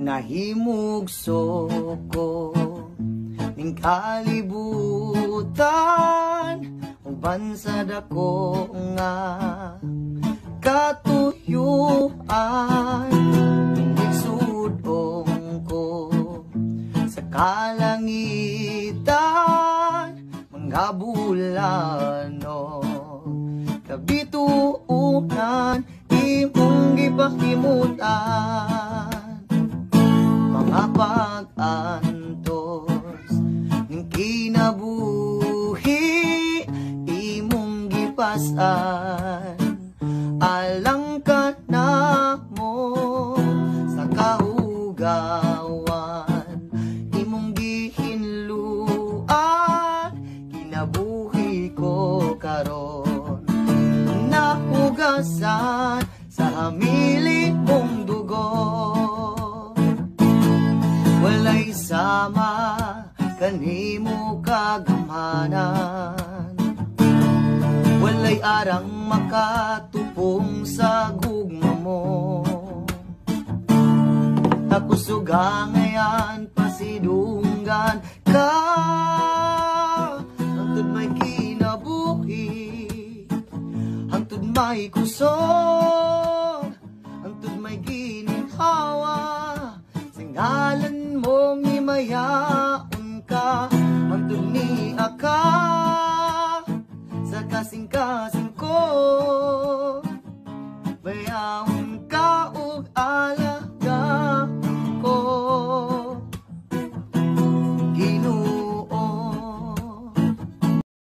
nahimugso ko ning kalibutan uban sa dako nga katuyuan. Nagsudong ko sa kalangitan mga bulano kabituunan imong gipakimutan. Mga pag-antos ning kinabuhi imong gipasan. Alang ka na mo sa kahugawan imong gihinluan. Kinabuhi ko karon nahugasan sa hamilit mong dugo. Walay sama kanimo kagamanan, walay arang makatupong sa gugma mo. Takusuga ngayon pasidunggan ka hangtod may kinabuhi, hangtod may kusog, hangtod may gininhawa. Singalan mong imayaon ka hangtod ni aka sa kasing-kasing